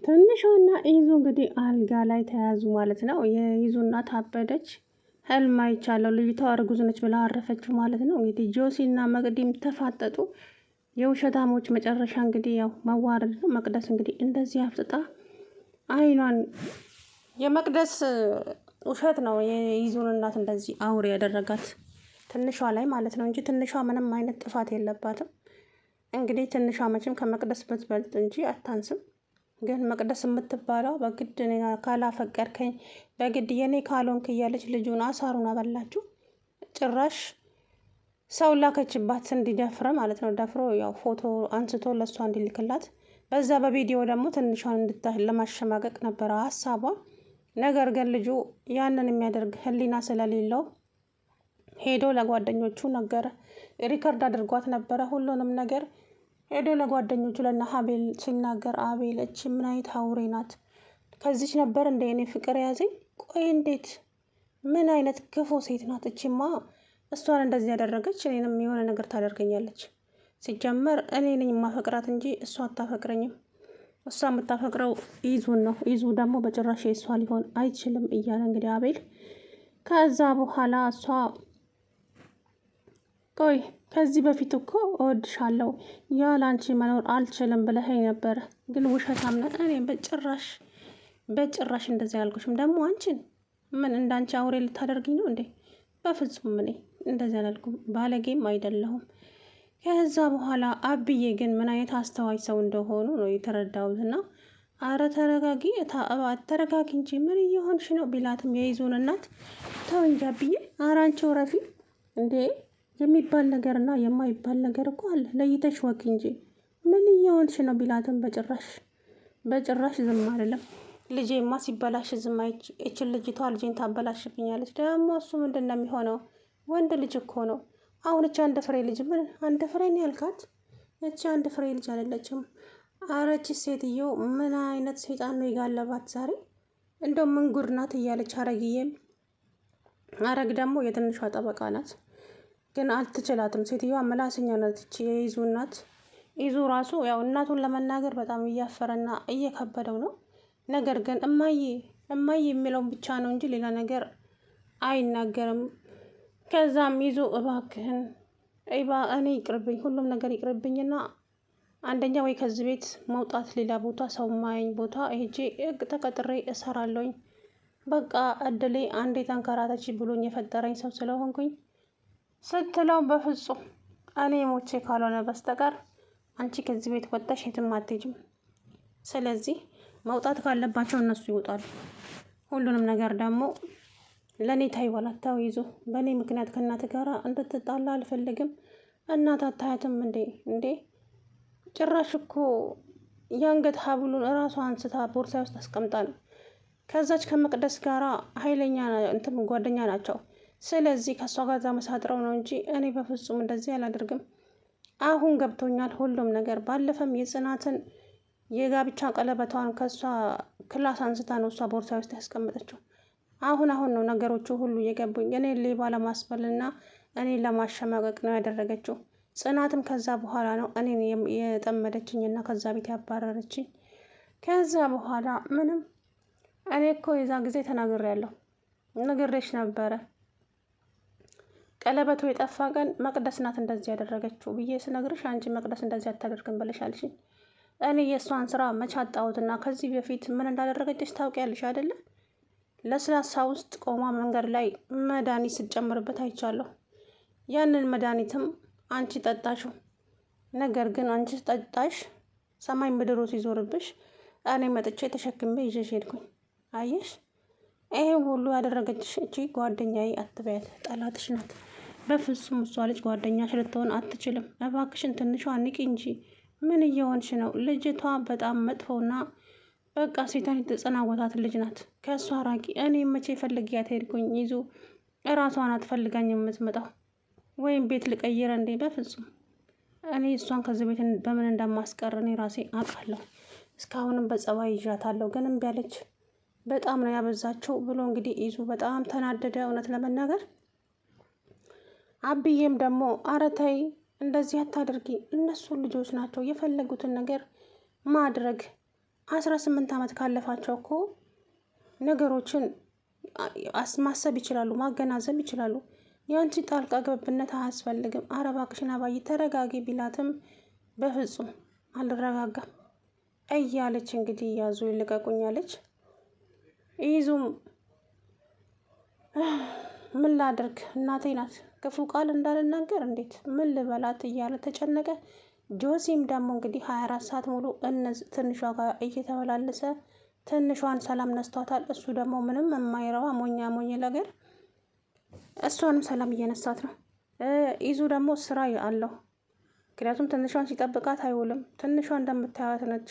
ትንሿና ኢዙ እንግዲህ አልጋ ላይ ተያዙ ማለት ነው። የኢዙ እናት አበደች። ህልም አይቻለሁ ልጅቷ እርጉዝ ነች ብላ አረፈችው ማለት ነው። እንግዲህ ጆሲና መቅዲም ተፋጠጡ። የውሸታሞች መጨረሻ እንግዲህ ያው መዋረድ ነው። መቅደስ እንግዲህ እንደዚህ አፍጥጣ አይኗን የመቅደስ ውሸት ነው የኢዙን እናት እንደዚህ አውሬ ያደረጋት ትንሿ ላይ ማለት ነው እንጂ ትንሿ ምንም አይነት ጥፋት የለባትም። እንግዲህ ትንሿ መቼም ከመቅደስ ብትበልጥ እንጂ አታንስም። ግን መቅደስ የምትባለው በግድ ካላፈቀርከኝ በግድ የኔ ካልሆንክ እያለች ልጁን አሳሩን አበላችሁ። ጭራሽ ሰው ላከችባት እንዲደፍረ ማለት ነው። ደፍሮ ያው ፎቶ አንስቶ ለእሷ እንዲልክላት በዛ በቪዲዮ ደግሞ ትንሿን ለማሸማቀቅ ነበረ ሀሳቧ። ነገር ግን ልጁ ያንን የሚያደርግ ህሊና ስለሌለው ሄዶ ለጓደኞቹ ነገረ። ሪከርድ አድርጓት ነበረ ሁሉንም ነገር ሄዶ ለጓደኞቹ ለና ሀቤል ሲናገር አቤል እች ምን አይነት አውሬ ናት? ከዚች ነበር እንደ እኔ ፍቅር ያዘኝ። ቆይ እንዴት ምን አይነት ክፉ ሴት ናት? እችማ እሷን እንደዚህ ያደረገች እኔንም የሆነ ነገር ታደርገኛለች። ሲጀመር እኔ ነኝ ማፈቅራት እንጂ እሷ አታፈቅረኝም። እሷ የምታፈቅረው ኢዙን ነው። ኢዙ ደግሞ በጭራሽ የእሷ ሊሆን አይችልም እያለ እንግዲህ አቤል ከዛ በኋላ እሷ ቆይ ከዚህ በፊት እኮ እወድሻለሁ ያለ አንቺ መኖር አልችልም ብለኸኝ ነበር፣ ግን ውሸታም ነህ። እኔ በጭራሽ እንደዚህ አላልኩሽም። ደግሞ አንቺን ምን እንዳንቺ አውሬ ልታደርግኝ ነው እንዴ? በፍጹም እኔ እንደዚህ አላልኩም፣ ባለጌም አይደለሁም። ከዛ በኋላ አብዬ ግን ምን አይነት አስተዋይ ሰው እንደሆኑ ነው የተረዳሁትና አረ ተረጋጊ ተረጋጊ እንጂ ምን እየሆንሽ ነው ቢላትም የይዙን እናት ተው እንጂ አብዬ፣ አረ አንቺ ወረፊ እንዴ የሚባል ነገርና የማይባል ነገር እኮ አለ፣ ለይተሽ ወቂ እንጂ ምን እየሆንሽ ነው ቢላትም በጭራሽ ዝም አይደለም። ልጄማ ሲበላሽ ዝም ይችል ልጅቷ ልጄን ታበላሽብኛለች። ደግሞ እሱ ምንድን ነው የሚሆነው? ወንድ ልጅ እኮ ነው። አሁን እቺ አንድ ፍሬ ልጅ ምን አንድ ፍሬ ነው ያልካት? እቺ አንድ ፍሬ ልጅ አይደለችም። አረቺ ሴትዮ ምን አይነት ሰይጣን ነው የጋለባት ዛሬ? እንደው ምን ጉድ ናት እያለች አረግዬም አረግ ደግሞ የትንሿ ጠበቃ ናት። ግን አልትችላትም። ሴትዮዋ ምላሰኛ ናት። እቺ የይዙ እናት ይዙ ራሱ ያው እናቱን ለመናገር በጣም እያፈረና እየከበደው ነው። ነገር ግን እማዬ የሚለውን ብቻ ነው እንጂ ሌላ ነገር አይናገርም። ከዛም ይዞ እባክህን እኔ ይቅርብኝ፣ ሁሉም ነገር ይቅርብኝና አንደኛ ወይ ከዚህ ቤት መውጣት፣ ሌላ ቦታ ሰው ማየኝ ቦታ ሄጄ ተቀጥሬ እሰራለሁኝ። በቃ እድሌ አንዴ ተንከራተች ብሎኝ የፈጠረኝ ሰው ስለሆንኩኝ ስትለው በፍጹም እኔ ሞቼ ካልሆነ በስተቀር አንቺ ከዚህ ቤት ወጣሽ የትም አትሄጂም። ስለዚህ መውጣት ካለባቸው እነሱ ይወጣሉ። ሁሉንም ነገር ደግሞ ለእኔ ታይዋላታው ይዞ በእኔ ምክንያት ከእናት ጋር እንድትጣላ አልፈልግም። እናት አታያትም እንዴ? ጭራሽ እኮ የአንገት ሀብሉን እራሷ አንስታ ቦርሳ ውስጥ አስቀምጣ ነው። ከዛች ከመቅደስ ጋራ ኃይለኛ እንትን ጓደኛ ናቸው። ስለዚህ ከእሷ ጋር መሳጥረው ነው እንጂ እኔ በፍጹም እንደዚህ አላደርግም። አሁን ገብቶኛል ሁሉም ነገር። ባለፈም የጽናትን የጋብቻ ቀለበቷን ከእሷ ክላስ አንስታ ነው እሷ ቦርሳ ውስጥ ያስቀመጠችው። አሁን ነው ነገሮቹ ሁሉ የገቡኝ። እኔ ሌባ ለማስበልና እኔ ለማሸማቀቅ ነው ያደረገችው። ጽናትም ከዛ በኋላ ነው እኔን የጠመደችኝና ከዛ ቤት ያባረረችኝ። ከዛ በኋላ ምንም እኔ እኮ የዛ ጊዜ ተናግሬያለሁ፣ ነግሬሽ ነበረ ቀለበቱ የጠፋ ቀን መቅደስ ናት እንደዚህ ያደረገችው ብዬ ስነግርሽ አንቺ መቅደስ እንደዚህ አታደርግም ብለሻልሽኝ። እኔ የእሷን ስራ መች አጣሁትና ከዚህ በፊት ምን እንዳደረገችሽ ታውቂያለሽ አይደለ? ለስላሳ ውስጥ ቆማ መንገድ ላይ መድኃኒት ስትጨምርበት አይቻለሁ። ያንን መድኃኒትም አንቺ ጠጣሽው። ነገር ግን አንቺ ጠጣሽ፣ ሰማይ ምድሩ ሲዞርብሽ እኔ መጥቼ ተሸክሜ ይዤሽ ሄድኩኝ። አየሽ፣ ይሄ ሁሉ ያደረገችሽ እቺ ጓደኛዬ አትበያት፣ ጠላትሽ ናት። በፍጹም እሷ ልጅ ጓደኛሽ ልትሆን አትችልም። እባክሽን ትንሿ ንቂ እንጂ ምን እየሆንሽ ነው? ልጅቷ በጣም መጥፎና በቃ ሴታን የተጸናወታት ልጅ ናት። ከእሷ ራቂ። እኔ መቼ ፈልጊያት ሄድኩኝ? ይዞ እራሷን አትፈልጋኝ የምትመጣው ወይም ቤት ልቀይረ እንዴ? በፍጹም እኔ እሷን ከዚህ ቤት በምን እንደማስቀር እኔ ራሴ አውቃለሁ። እስካሁንም በጸባይ ይዣታለሁ፣ ግን እምቢ አለች። በጣም ነው ያበዛቸው ብሎ እንግዲህ ይዙ በጣም ተናደደ። እውነት ለመናገር አብዬም ደግሞ ኧረ ተይ እንደዚህ አታድርጊ፣ እነሱ ልጆች ናቸው የፈለጉትን ነገር ማድረግ 18 ዓመት ካለፋቸው እኮ ነገሮችን ማሰብ ይችላሉ፣ ማገናዘብ ይችላሉ። የአንቺ ጣልቃ ገብነት አያስፈልግም። ኧረ እባክሽን አባዬ ተረጋጊ ቢላትም በፍጹም አልረጋጋም እያለች እንግዲህ ያዙ ይልቀቁኛለች። ይዙም ምን ላድርግ እናቴ ናት ክፉ ቃል እንዳልናገር እንዴት ምን ልበላት እያለ ተጨነቀ። ጆሲም ደግሞ እንግዲህ 24 ሰዓት ሙሉ ትንሿ ጋር እየተመላለሰ ትንሿን ሰላም ነስቷታል። እሱ ደግሞ ምንም የማይረባ ሞኛ ሞኝ ነገር እሷንም ሰላም እየነሳት ነው። ይዙ ደግሞ ስራ አለው። ምክንያቱም ትንሿን ሲጠብቃት አይውልም። ትንሿ እንደምታያት ነች።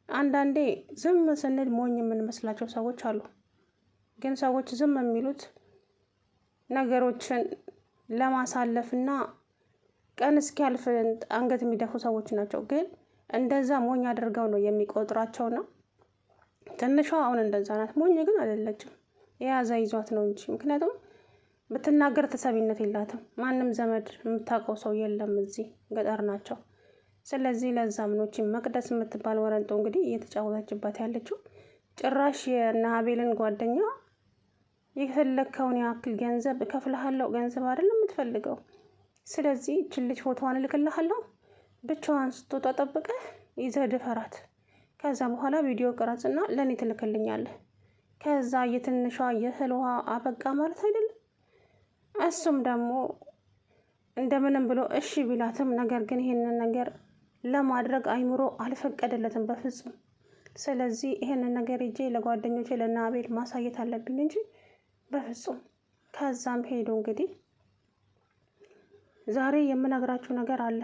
አንዳንዴ ዝም ስንል ሞኝ የምንመስላቸው ሰዎች አሉ። ግን ሰዎች ዝም የሚሉት ነገሮችን ለማሳለፍና ቀን እስኪያልፍ አንገት የሚደፉ ሰዎች ናቸው። ግን እንደዛ ሞኝ አድርገው ነው የሚቆጥሯቸውና ትንሿ አሁን እንደዛ ናት። ሞኝ ግን አይደለችም። የያዘ ይዟት ነው እንጂ ምክንያቱም ብትናገር ተሰሚነት የላትም። ማንም ዘመድ የምታውቀው ሰው የለም። እዚህ ገጠር ናቸው። ስለዚህ ለዛም ነው መቅደስ የምትባል ወረንጦ እንግዲህ እየተጫወተችባት ያለችው። ጭራሽ የእነ አቤልን ጓደኛ የፈለግከውን ያክል ገንዘብ እከፍልሃለሁ፣ ገንዘብ አይደለም የምትፈልገው። ስለዚህ እችን ልጅ ፎቶዋን እልክልሃለሁ፣ ብቻዋን ስትወጣ ጠብቀህ ይዘህ ድፈራት። ከዛ በኋላ ቪዲዮ ቅረጽና ለእኔ ትልክልኛለህ። ከዛ የትንሿ የእህል ውሃ አበቃ ማለት አይደለም። እሱም ደግሞ እንደምንም ብሎ እሺ ቢላትም ነገር ግን ይሄንን ነገር ለማድረግ አይምሮ አልፈቀደለትም በፍጹም። ስለዚህ ይሄንን ነገር ሄጄ ለጓደኞቼ ለእነ አቤል ማሳየት አለብኝ እንጂ በፍጹም። ከዛም ሄዶ እንግዲህ ዛሬ የምነግራችሁ ነገር አለ፣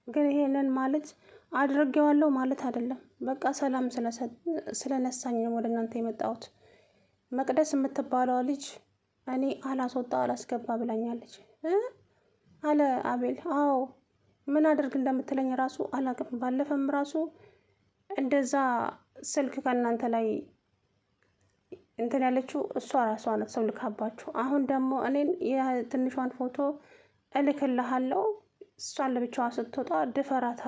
ግን ይሄንን ማለት አድርጌዋለሁ ማለት አይደለም። በቃ ሰላም ስለነሳኝ ነው ወደ እናንተ የመጣሁት። መቅደስ የምትባለዋ ልጅ እኔ አላስወጣ አላስገባ ብላኛለች አለ አቤል። አዎ ምን አድርግ እንደምትለኝ ራሱ አላውቅም። ባለፈም ራሱ እንደዛ ስልክ ከእናንተ ላይ እንትን ያለችው እሷ ራሷ ናት፣ ሰው ልካባችሁ። አሁን ደግሞ እኔን የትንሿን ፎቶ እልክልሃለሁ፣ እሷን ለብቻዋ ስትወጣ ድፈራት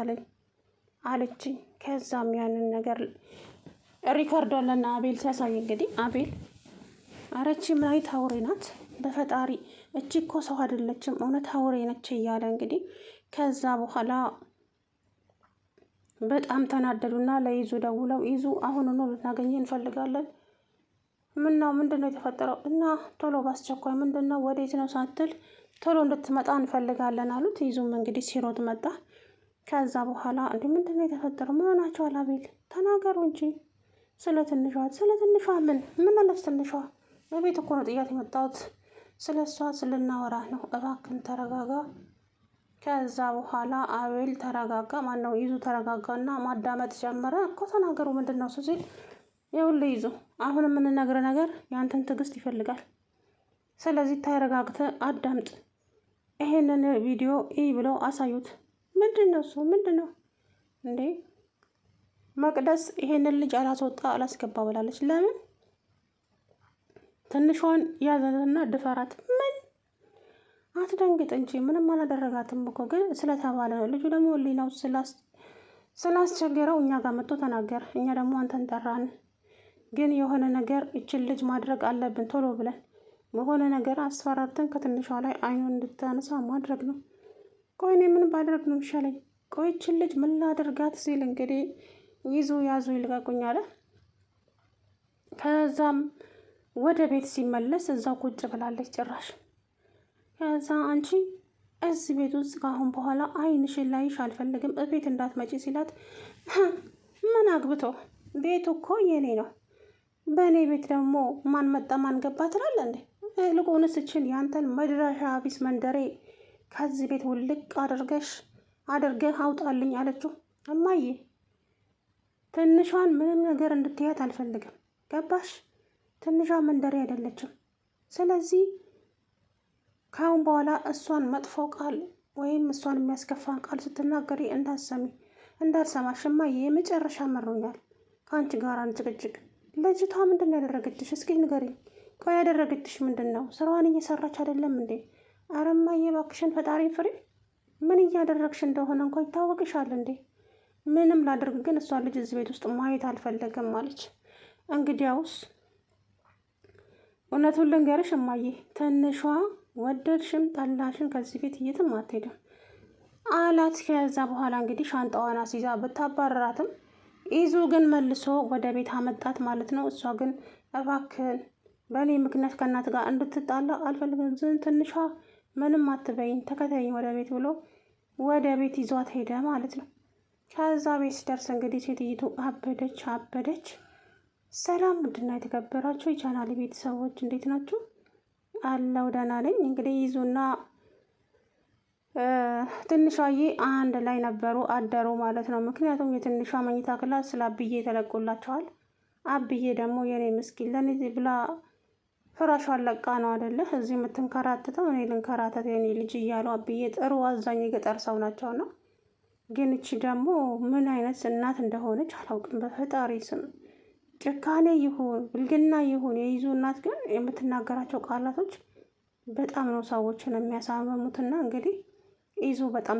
አለችኝ። ከዛም ያንን ነገር ሪካርዶ አለና አቤል ሲያሳይ እንግዲህ አቤል አረቺ ምን አይነት አውሬ ናት በፈጣሪ፣ እቺ እኮ ሰው አይደለችም እውነት አውሬ ነች እያለ እንግዲህ ከዛ በኋላ በጣም ተናደዱና ለይዙ ደውለው ይዙ አሁኑኑ ልናገኘ እንፈልጋለን። ምንድን ነው የተፈጠረው? እና ቶሎ ባስቸኳይ ምንድን ነው ወዴት ነው ሳትል ቶሎ እንድትመጣ እንፈልጋለን አሉት። ይዙም እንግዲህ ሲሮጥ መጣ። ከዛ በኋላ ምንድን ነው የተፈጠረው? መሆናቸው አቤል ተናገሩ እንጂ ስለ ትንሿ ምን አለች ትንሿ? በቤት እኮ ነው ጥያት የመጣሁት። ስለ እሷ ስልናወራ ነው። እባክን ተረጋጋ። ከዛ በኋላ አቤል ተረጋጋ። ማነው ይዙ ተረጋጋና ማዳመጥ ጀመረ። እኮ ተናገሩ ምንድን ነው ሲል ይኸውልህ ይዙ አሁን የምንነግር ነገር ያንተን ትዕግስት ይፈልጋል። ስለዚህ ተረጋግተህ አዳምጥ። ይሄንን ቪዲዮ ብለው አሳዩት። ምንድን ነው እሱ? ምንድን ነው እንዴ? መቅደስ ይሄንን ልጅ አላስወጣ አላስገባ ብላለች። ለምን? ትንሿን ያዘና ድፈራት። ምን? አትደንግጥ እንጂ ምንም አላደረጋትም እኮ ግን ስለተባለ ነው። ልጁ ደግሞ ሊናው ስላስቸገረው እኛ ጋር መጥቶ ተናገር። እኛ ደግሞ አንተን ጠራን። ግን የሆነ ነገር ይችን ልጅ ማድረግ አለብን ቶሎ ብለን በሆነ ነገር አስፈራርተን ከትንሿ ላይ አይኑን እንድታነሳ ማድረግ ነው። ቆይ እኔ ምን ባደርግ ነው የሚሻለኝ? ቆይ ይችን ልጅ ምን ላደርጋት ሲል እንግዲህ ያዙ ይልቀቁኝ አለ። ከዛም ወደ ቤት ሲመለስ እዛው ቁጭ ብላለች ጭራሽ። ከዛ አንቺ እዚህ ቤት ውስጥ ካሁን በኋላ አይንሽን ላይሽ አልፈልግም፣ እቤት እንዳትመጪ ሲላት ምን አግብቶ ቤቱ እኮ የኔ ነው፣ በእኔ ቤት ደግሞ ማን መጣ ማን ገባ ትላለ እንዴ? ልቁንስ እችን ያንተን መድረሻ ቢስ መንደሬ ከዚህ ቤት ውልቅ አድርገህ አውጣልኝ አለችው። እማዬ ትንሿን ምንም ነገር እንድትያት አልፈልግም፣ ገባሽ? ትንሿ መንደሬ አይደለችም። ስለዚህ ካሁን በኋላ እሷን መጥፎ ቃል ወይም እሷን የሚያስከፋን ቃል ስትናገሪ እንዳልሰማሽ እማዬ፣ የመጨረሻ መሮኛል ከአንቺ ጋር ጭቅጭቅ። ልጅቷ ምንድን ነው ያደረገችሽ? እስኪ ንገሪኝ። ቆይ ያደረገችሽ ምንድን ነው? ስራዋን እየሰራች አይደለም እንዴ? ኧረ እማዬ እባክሽን ፈጣሪ ፍሬ፣ ምን እያደረግሽ እንደሆነ እንኳ ይታወቅሻል እንዴ? ምንም ላደርግ ግን እሷ ልጅ እዚህ ቤት ውስጥ ማየት አልፈለገም አለች። እንግዲያውስ እውነቱን ልንገርሽ እማዬ፣ ትንሿ ወደድሽም ጠላሽም ከዚህ ቤት የትም አትሄድም አላት። ከዛ በኋላ እንግዲህ ሻንጣዋን አስይዛ ብታባረራትም ኢዙ ግን መልሶ ወደ ቤት አመጣት ማለት ነው። እሷ ግን እባክህን በእኔ ምክንያት ከእናት ጋር እንድትጣላ አልፈልግም፣ ዝም ትንሿ ምንም አትበይኝ፣ ተከታይኝ ወደ ቤት ብሎ ወደ ቤት ይዟት ሄደ ማለት ነው። ከዛ ቤት ሲደርስ እንግዲህ ሴትይቱ አበደች። ሰላም ውድና የተከበራችሁ የቻናል ቤተሰቦች እንዴት ናችሁ? አለው ደህና ነኝ። እንግዲህ ይዙና ትንሿዬ አንድ ላይ ነበሩ አደሩ ማለት ነው። ምክንያቱም የትንሿ መኝታ ክላስ ስለ አብዬ ተለቆላቸዋል። አብዬ ደግሞ የኔ ምስኪን ለኔ ብላ ፍራሿን ለቃ ነው አደለ እዚህ የምትንከራትተው፣ እኔ ልንከራተት የኔ ልጅ እያሉ አብዬ ጥሩ አዛኝ የገጠር ሰው ናቸውና፣ ግን እቺ ደግሞ ምን አይነት እናት እንደሆነች አላውቅም። በፈጣሪ ስም ጭካኔ ይሁን ብልግና ይሁን የይዙ እናት ግን የምትናገራቸው ቃላቶች በጣም ነው ሰዎችን የሚያሳመሙትና እንግዲህ ይዙ በጣም